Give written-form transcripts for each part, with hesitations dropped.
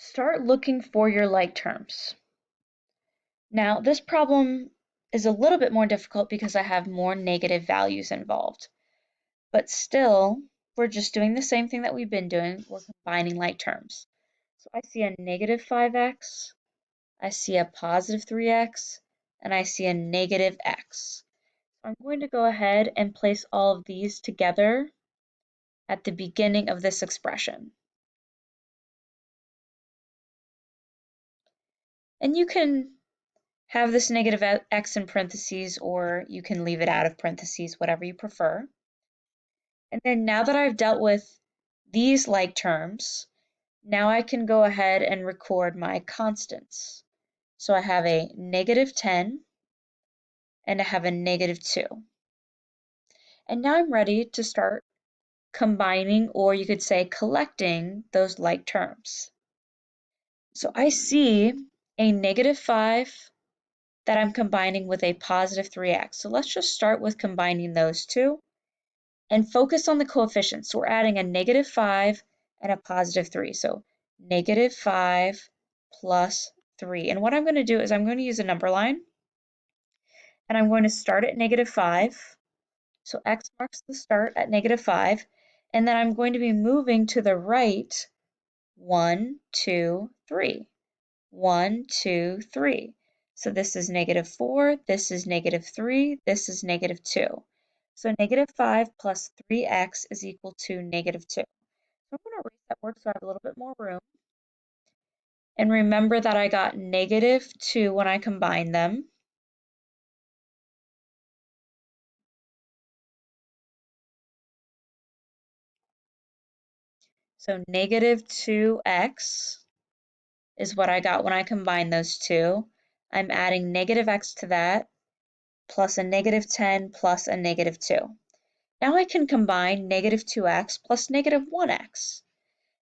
Start looking for your like terms. Now, this problem is a little bit more difficult because I have more negative values involved. But still, we're just doing the same thing that we've been doing. We're combining like terms. So I see a negative 5x, I see a positive 3x, and I see a negative x. I'm going to go ahead and place all of these together at the beginning of this expression. And you can have this negative x in parentheses, or you can leave it out of parentheses, whatever you prefer. And then now that I've dealt with these like terms, now I can go ahead and record my constants. So I have a negative 10 and I have a negative 2. And now I'm ready to start combining, or you could say collecting, those like terms. So I see a negative 5 that I'm combining with a positive 3x. So let's just start with combining those two and focus on the coefficients. So we're adding a negative 5 and a positive 3. So negative 5 plus 3. And what I'm going to do is I'm going to use a number line, and I'm going to start at negative 5. So x marks the start at negative 5. And then I'm going to be moving to the right 1, 2, 3. 1, 2, 3. So this is negative 4, this is negative 3, this is negative 2. So negative 5 plus 3x is equal to negative 2. So I'm going to erase that word so I have a little bit more room. And remember that I got negative 2 when I combined them. So negative 2x is what I got when I combined those two. I'm adding negative x to that, plus a negative 10 plus a negative 2. Now I can combine negative 2x plus negative 1x.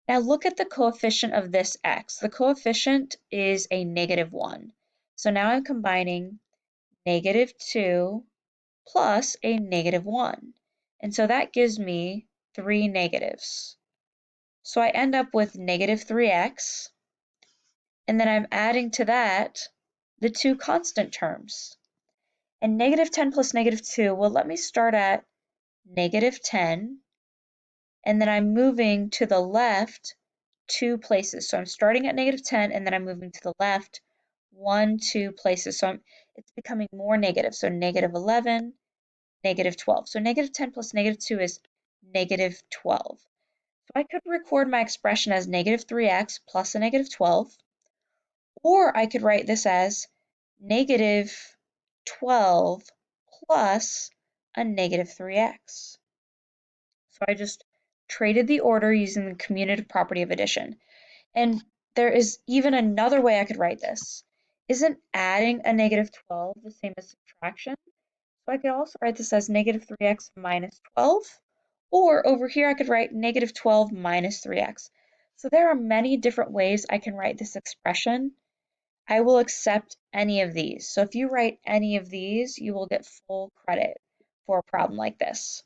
Now look at the coefficient of this x. The coefficient is a negative 1. So now I'm combining negative 2 plus a negative 1. And so that gives me 3 negatives. So I end up with negative 3x, and then I'm adding to that the two constant terms. And negative 10 plus negative 2, well, let me start at negative 10, and then I'm moving to the left 2 places. So I'm starting at negative 10, and then I'm moving to the left 1, 2 places. So it's becoming more negative. So negative 11, negative 12. So negative 10 plus negative 2 is negative 12. So I could record my expression as negative 3x plus a negative 12, or I could write this as negative 12 plus a negative 3x. So I just traded the order using the commutative property of addition. And there is even another way I could write this. Isn't adding a negative 12 the same as subtraction? So I could also write this as negative 3x minus 12. Or over here I could write negative 12 minus 3x. So there are many different ways I can write this expression. I will accept any of these. So if you write any of these, you will get full credit for a problem like this.